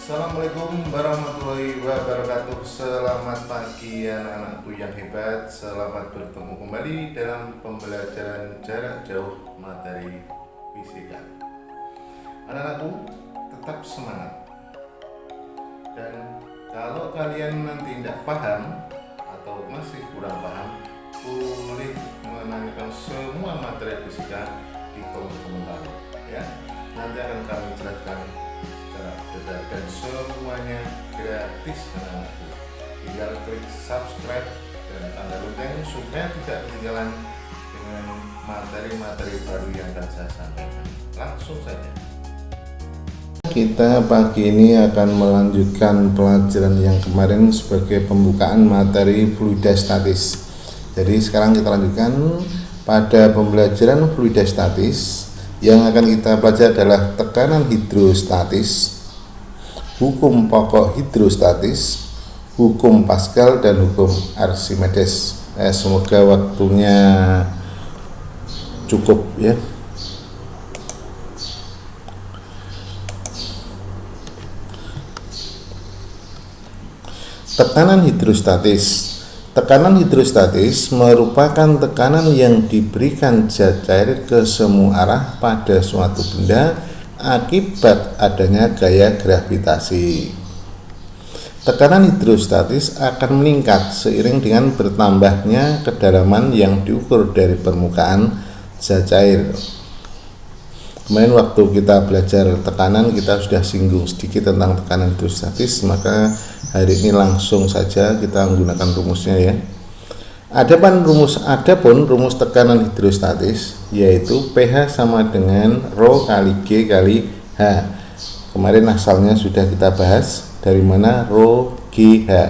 Assalamualaikum warahmatullahi wabarakatuh. Selamat pagi anak-anakku yang hebat. Selamat bertemu kembali dalam pembelajaran jarak jauh materi fisika. Anak-anakku tetap semangat. Dan kalau kalian nanti tidak paham atau masih kurang paham, boleh menanyakan semua materi fisika di kolom komentar ya. Nanti akan kami jelaskan secara detail dan semuanya gratis anak-anakku. Tinggal klik subscribe dan tanda lonceng supaya tidak ketinggalan dengan materi-materi baru yang akan saya sampaikan. Langsung saja. Kita pagi ini akan melanjutkan pelajaran yang kemarin sebagai pembukaan materi fluida statis. Jadi sekarang kita lanjutkan pada pembelajaran fluida statis. Yang akan kita pelajari adalah tekanan hidrostatis, hukum pokok hidrostatis, hukum Pascal, dan hukum Archimedes. Semoga waktunya cukup ya. Tekanan hidrostatis. Tekanan hidrostatis merupakan tekanan yang diberikan zat cair ke semua arah pada suatu benda akibat adanya gaya gravitasi. Tekanan hidrostatis akan meningkat seiring dengan bertambahnya kedalaman yang diukur dari permukaan zat cair. Kemarin waktu kita belajar tekanan kita sudah singgung sedikit tentang tekanan hidrostatis, maka hari ini langsung saja kita menggunakan rumusnya ya. Adapun rumus tekanan hidrostatis yaitu pH sama dengan rho kali G kali H. Kemarin asalnya sudah kita bahas dari mana rho G H.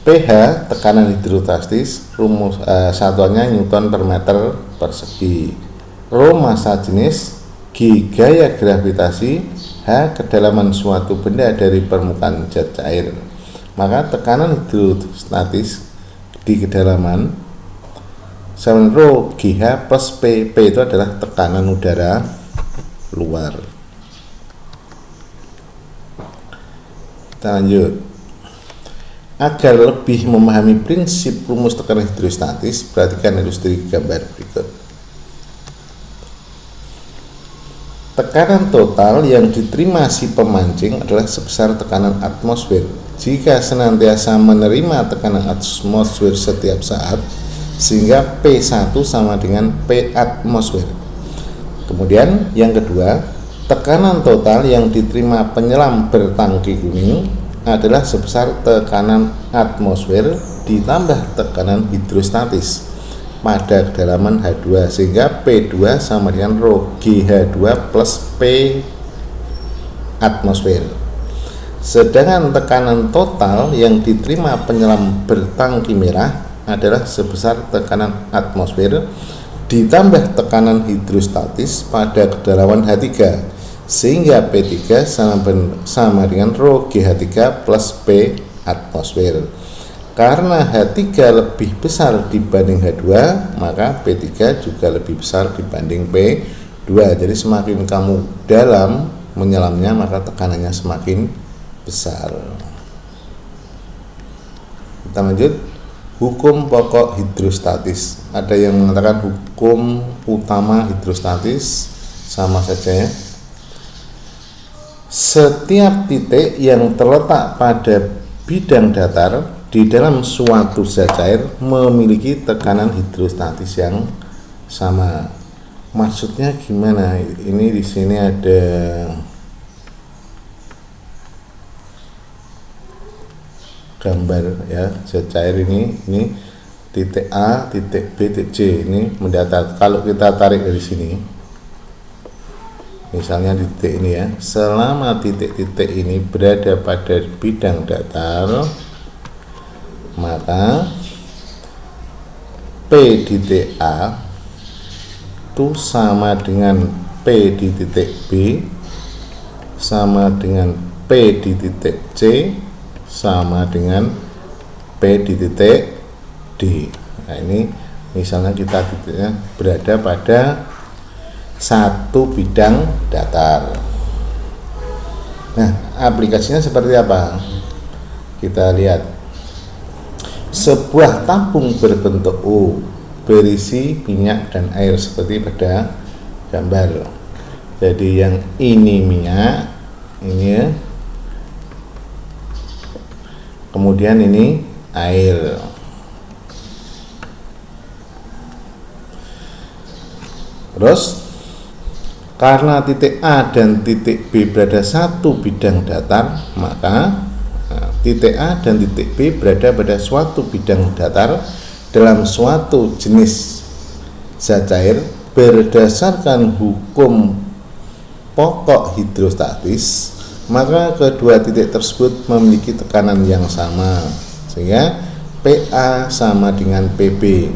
pH tekanan hidrostatis rumus satuannya Newton per meter persegi. Rho massa jenis, G gaya gravitasi, H kedalaman suatu benda dari permukaan zat cair. Maka tekanan hidrostatis di kedalaman sama rho GH plus P. P itu adalah tekanan udara luar. Kita lanjut. Agar lebih memahami prinsip rumus tekanan hidrostatis, perhatikan ilustrasi gambar berikut. Tekanan total yang diterima si pemancing adalah sebesar tekanan atmosfer. Jika senantiasa menerima tekanan atmosfer setiap saat, sehingga P1 sama dengan P atmosfer. Kemudian yang kedua, tekanan total yang diterima penyelam bertangki kuning adalah sebesar tekanan atmosfer ditambah tekanan hidrostatis pada kedalaman H2, sehingga P2 sama dengan rho GH2 plus P atmosfer. Sedangkan tekanan total yang diterima penyelam bertangki merah adalah sebesar tekanan atmosfer ditambah tekanan hidrostatis pada kedalaman H3, sehingga P3 sama dengan rho GH3 plus P atmosfer. Karena H3 lebih besar dibanding H2, maka P3 juga lebih besar dibanding P2. Jadi semakin kamu dalam menyelamnya, maka tekanannya semakin besar. Kita lanjut. Hukum pokok hidrostatis. Ada yang mengatakan hukum utama hidrostatis, sama saja ya. Setiap titik yang terletak pada bidang datar di dalam suatu zat cair memiliki tekanan hidrostatis yang sama. Maksudnya gimana? Ini di sini ada gambar ya, zat cair ini titik A, titik B, titik C ini mendatar. Kalau kita tarik dari sini, misalnya di titik ini ya, selama titik-titik ini berada pada bidang datar, maka P di titik A itu sama dengan P di titik B sama dengan P di titik C sama dengan P di titik D. Nah ini misalnya kita titiknya berada pada satu bidang datar. Nah, aplikasinya seperti apa? Kita lihat. Sebuah tabung berbentuk U berisi minyak dan air seperti pada gambar. Jadi yang ini minyak, ini ya. Kemudian ini air. Terus karena titik A dan titik B berada satu bidang datar, maka titik A dan titik B berada pada suatu bidang datar dalam suatu jenis zat cair berdasarkan hukum pokok hidrostatis, maka kedua titik tersebut memiliki tekanan yang sama, sehingga PA sama dengan PB.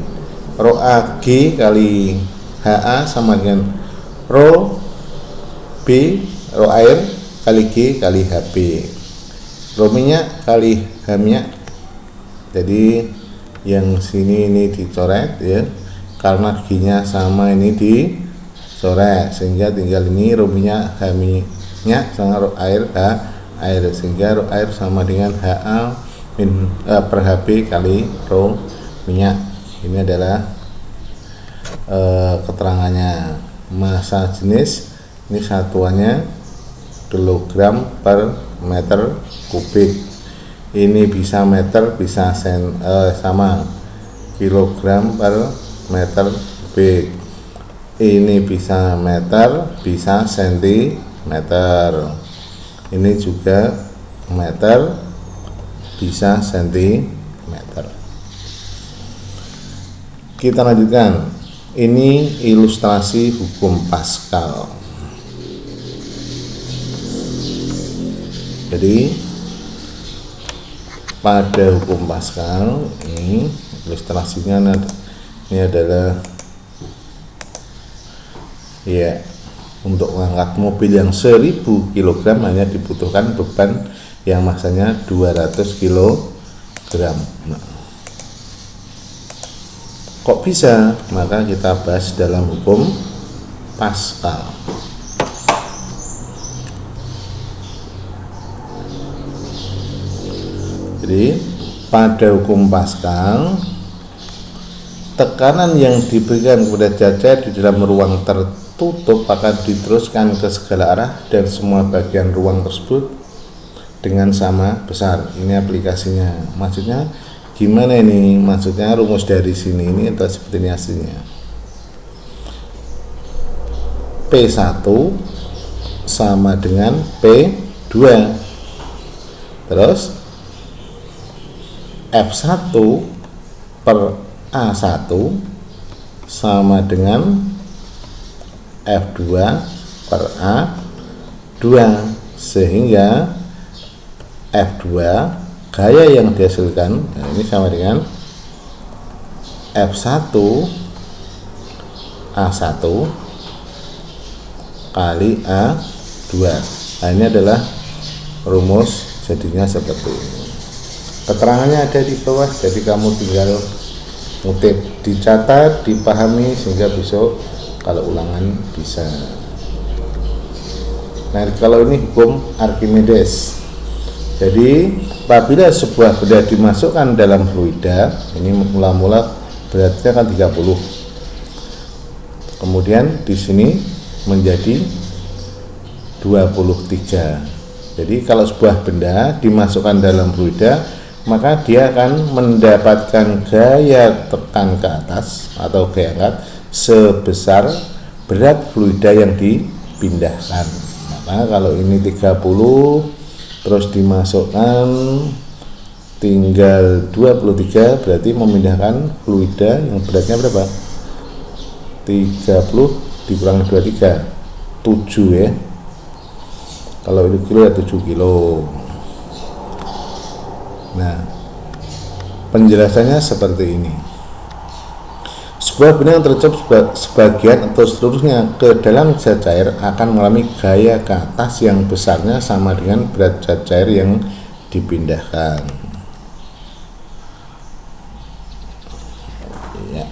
Rho A G kali HA sama dengan Rho B, Rho air kali G kali HB. Rho minyak kali H minyak. Jadi yang sini ini dicoret ya, karena G-nya sama ini dicoret, sehingga tinggal ini Rho minyak H minyak sama Rho air H air, sehingga Rho air sama dengan HA per HB kali Rho minyak. Ini adalah keterangannya. Massa jenis ini satuannya kilogram per meter kubik. Ini bisa meter, bisa sama kilogram per meter kubik. Ini bisa meter, bisa sentimeter. Ini juga meter, bisa sentimeter. Kita lanjutkan. Ini ilustrasi hukum Pascal. Jadi pada hukum Pascal ini ilustrasinya ini adalah ya, untuk mengangkat mobil yang 1000 kg hanya dibutuhkan beban yang massanya 200 kg. Nah, kok bisa? Maka kita bahas dalam hukum Pascal. Jadi pada hukum Pascal, tekanan yang diberikan kepada zat cair di dalam ruang tertutup akan diteruskan ke segala arah dan semua bagian ruang tersebut dengan sama besar. Ini aplikasinya. Maksudnya gimana ini? Maksudnya rumus dari sini ini adalah seperti ini hasilnya. P1 sama dengan P2. Terus F1 per A1 sama dengan F2 per A2, sehingga F2 gaya yang dihasilkan, nah ini sama dengan F1 A1 kali A2. Nah, ini adalah rumus, jadinya seperti ini. Keterangannya ada di bawah, jadi kamu tinggal ngutip, dicatat, dipahami, sehingga besok kalau ulangan bisa. Nah, kalau ini hukum Archimedes. Jadi apabila sebuah benda dimasukkan dalam fluida, ini mula-mula beratnya kan 30. Kemudian di sini menjadi 23. Jadi kalau sebuah benda dimasukkan dalam fluida, maka dia akan mendapatkan gaya tekan ke atas atau gaya angkat sebesar berat fluida yang dipindahkan. Maka kalau ini 30 terus dimasukkan tinggal 23, berarti memindahkan fluida yang beratnya berapa? 30 dikurangi 23, 7 ya. Kalau ini kilo ya 7 kilo. Nah, penjelasannya seperti ini. Sebuah benda yang tercepat sebagian atau seluruhnya ke dalam zat cair akan mengalami gaya ke atas yang besarnya sama dengan berat zat cair yang dipindahkan. Ya.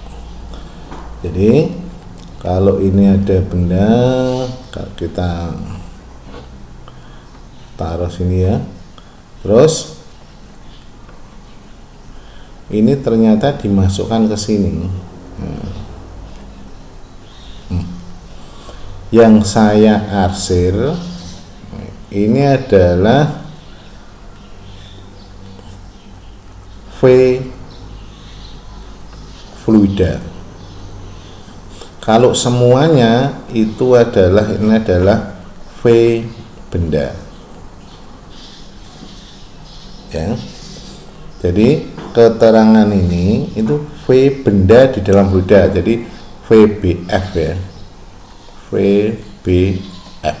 Jadi kalau ini ada benda, kita taruh sini ya. Terus ini ternyata dimasukkan ke sini. Yang saya arsir ini adalah V fluida. Kalau semuanya itu adalah V benda. Ya. Jadi keterangan ini itu V benda di dalam fluida. Jadi VBF ya. VBF.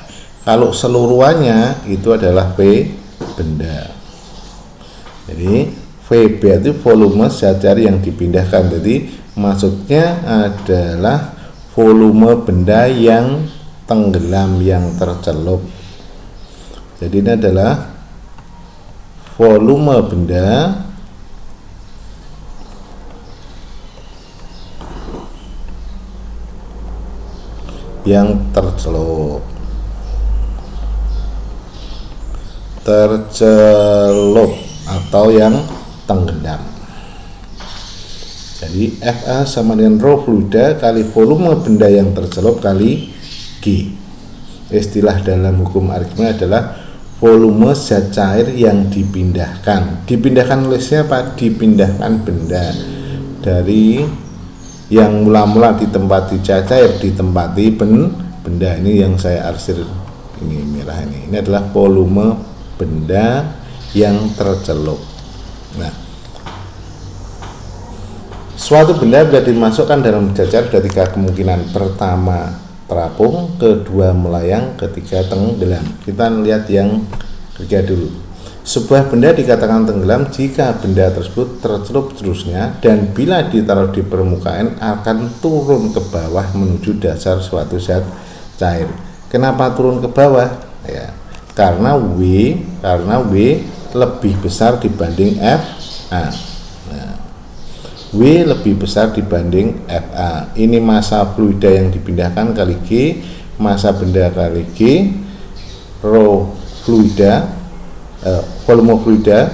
Kalau seluruhannya itu adalah V benda. Jadi VB itu volume zat cair yang dipindahkan. Jadi maksudnya adalah volume benda yang tenggelam, yang tercelup. Jadi ini adalah volume benda yang tercelup atau yang tenggelam. Jadi Fa sama dengan rho fluida kali volume benda yang tercelup kali G. Istilah dalam hukum Archimedes adalah volume zat cair yang dipindahkan. Dipindahkan oleh siapa? Dipindahkan benda dari yang mula-mula ditempati zat cair ditempati benda. Ini yang saya arsir ini merah ini. Ini adalah volume benda yang tercelup. Nah, suatu benda bisa dimasukkan dalam zat cair ada 3 kemungkinan. Pertama, terapung, kedua melayang, ketiga tenggelam. Kita lihat yang ketiga dulu. Sebuah benda dikatakan tenggelam jika benda tersebut tercelup seterusnya dan bila ditaruh di permukaan akan turun ke bawah menuju dasar suatu zat cair. Kenapa turun ke bawah? Ya, karena W lebih besar dibanding Fa. Nah, W lebih besar dibanding Fa. Ini massa fluida yang dipindahkan kali G, massa benda kali G, rho fluida, volume fluida.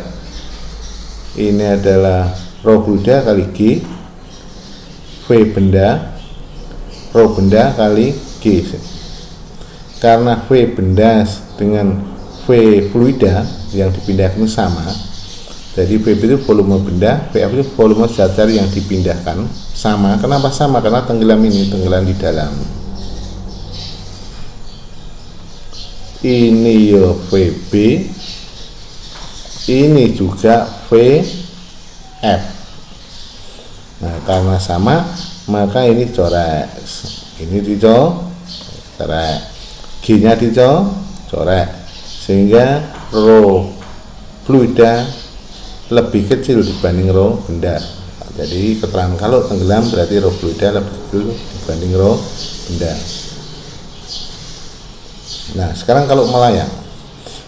Ini adalah rho fluida kali G, V benda, rho benda kali G. Karena V benda dengan V fluida yang dipindahkan sama, jadi VB itu volume benda, VF itu volume zat cair yang dipindahkan sama. Kenapa sama? Karena tenggelam ini tenggelam di dalam. Ini ya VB, ini juga VF. Nah, karena sama maka ini coret. Ini dicoret, G-nya dicoret, sehingga rho fluida lebih kecil dibanding rho benda. Jadi keterangan kalau tenggelam berarti rho fluida lebih kecil dibanding rho benda. Nah, sekarang kalau melayang,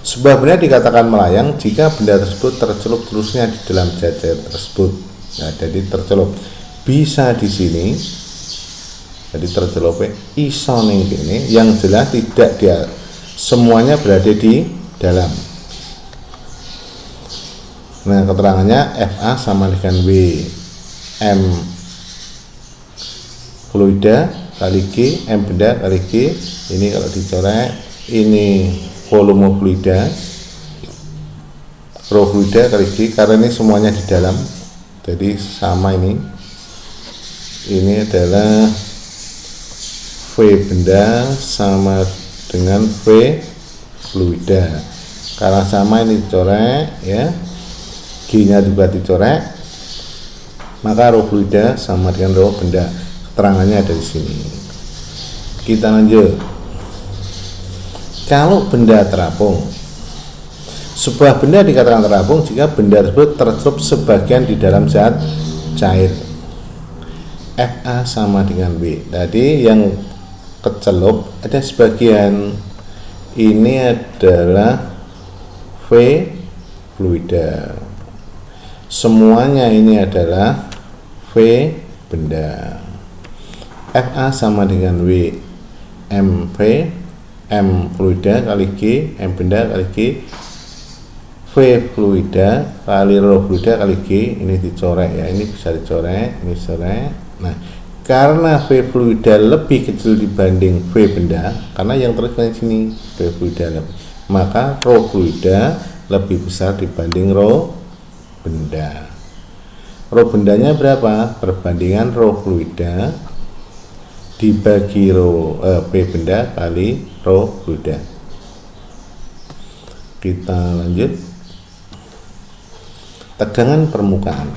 sebuah benda dikatakan melayang jika benda tersebut tercelup terusnya di dalam zat cair tersebut. Nah, jadi tercelup bisa di sini, jadi tercelup iso ning kene, yang jelas tidak dia semuanya berada di dalam. Nah, keterangannya Fa sama dengan W M fluida kali G, M benda kali G. Ini kalau dicoret, ini volume fluida, rho fluida kali G, karena ini semuanya di dalam. Jadi sama ini adalah V benda sama dengan V fluida. Karena sama ini dicoret ya, G-nya juga dicoret, maka rho fluida sama dengan rho benda. Keterangannya ada di sini. Kita lanjut. Kalau benda terapung, sebuah benda dikatakan terapung jika benda tersebut tercelup sebagian di dalam zat cair. Fa sama dengan W. Tadi yang kecelup ada sebagian, ini adalah V fluida. Semuanya ini adalah V benda. Fa sama dengan W M V M fluida kali G, M benda kali G, V fluida kali rho fluida kali G. Ini dicorek ya, ini bisa dicorek, ini dicorek. Nah, karena V fluida lebih kecil dibanding V benda, karena yang terlihat di sini V fluida lebih, maka rho fluida lebih besar dibanding rho benda. Rho bendanya berapa? Perbandingan rho fluida dibagi V benda kali rho fluida. Kita lanjut. Tegangan permukaan.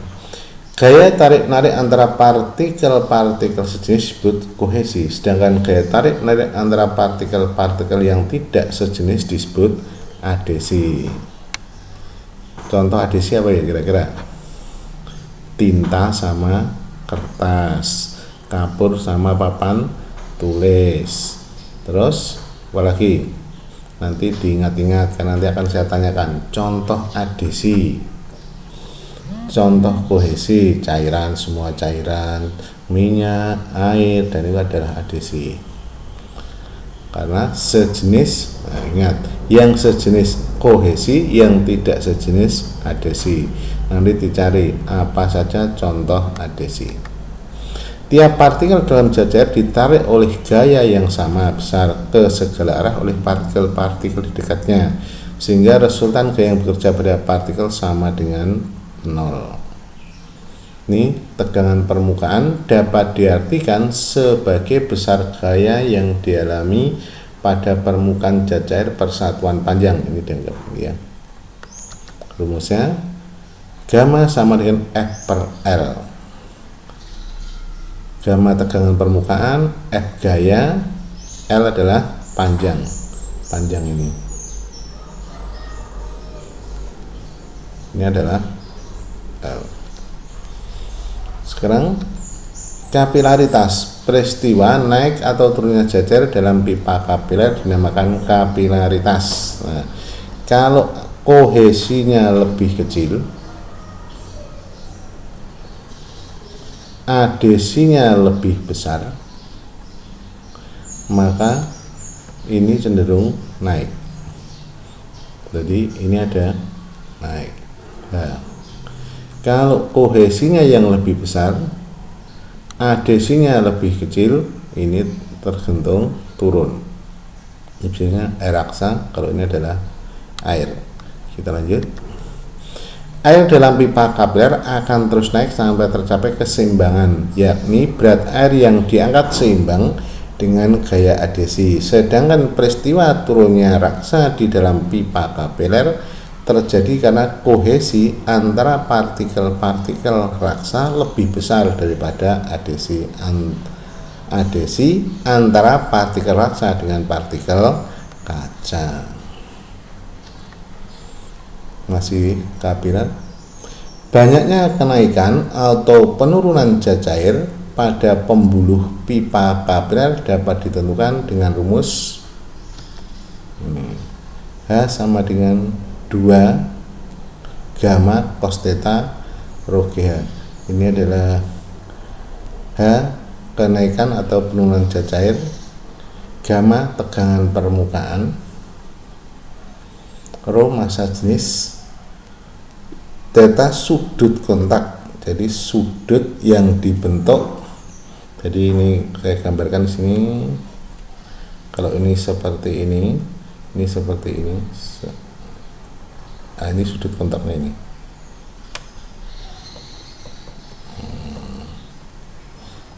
Gaya tarik-narik antara partikel-partikel sejenis disebut kohesi, sedangkan gaya tarik-narik antara partikel-partikel yang tidak sejenis disebut adhesi. Contoh adhesi apa ya kira-kira? Tinta sama kertas, kapur sama papan tulis. Terus apa lagi? Nanti diingat-ingat, karena nanti akan saya tanyakan contoh adhesi. Contoh kohesi, cairan, semua cairan, minyak, air, dan itu adalah adhesi. Karena sejenis, nah ingat, yang sejenis kohesi, yang tidak sejenis adhesi. Nanti dicari apa saja contoh adhesi. Tiap partikel dalam jajar ditarik oleh gaya yang sama besar ke segala arah oleh partikel-partikel di dekatnya, sehingga resultan gaya yang bekerja pada partikel sama dengan 0. Ini tegangan permukaan dapat diartikan sebagai besar gaya yang dialami pada permukaan zat cair persatuan panjang. Ini dianggap ya. Rumusnya gamma sama dengan F per L. Gamma tegangan permukaan, F gaya, L adalah panjang ini. Ini adalah L. Sekarang kapilaritas, peristiwa naik atau turunnya zat cair dalam pipa kapiler dinamakan kapilaritas. Nah, kalau kohesinya lebih kecil, adhesinya lebih besar, maka ini cenderung naik. Jadi ini ada naik. Nah, kalau kohesinya yang lebih besar, adhesinya lebih kecil, ini tergantung turun. Ini biasanya air raksa, kalau ini adalah air. Kita lanjut. Air dalam pipa kapiler akan terus naik sampai tercapai keseimbangan, yakni berat air yang diangkat seimbang dengan gaya adhesi. Sedangkan peristiwa turunnya raksa di dalam pipa kapiler terjadi karena kohesi antara partikel-partikel raksa lebih besar daripada adhesi antara partikel raksa dengan partikel kaca. Masih kapiler. Banyaknya kenaikan atau penurunan zat cair pada pembuluh pipa kapiler dapat ditentukan dengan rumus ini. H sama dengan 2 gamma cos theta rho GH. Ini adalah H kenaikan atau penurunan zat cair, gamma tegangan permukaan, rho massa jenis, theta sudut kontak. Jadi sudut yang dibentuk. Jadi ini saya gambarkan di sini. Kalau ini seperti ini seperti ini. Nah, ini sudut kontaknya ini.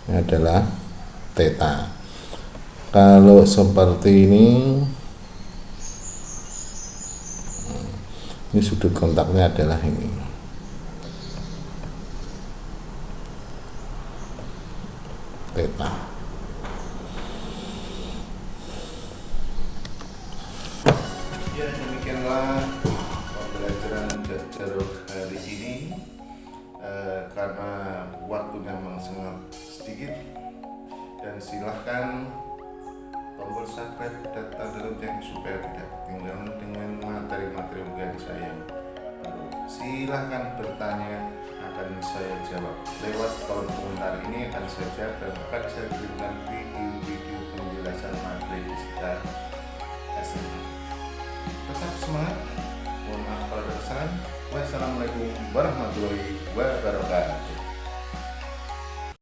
Ini adalah theta. Kalau seperti ini sudut kontaknya adalah ini. Theta. Ya, demikianlah pembelajaran jarak hari ini. Karena waktunya memang sangat sedikit, dan silahkan tombol subscribe dan tanda lonceng supaya tidak ketinggalan dengan materi-materi ujian saya baru. Silahkan bertanya, akan saya jawab lewat kolom komentar. Ini akan saya jawab dan akan saya kirimkan video-video penjelasan materi fisika SMA. Tetap semangat. Mohon maaf kalau ada kesalahan. Wassalamualaikum warahmatullahi wabarakatuh.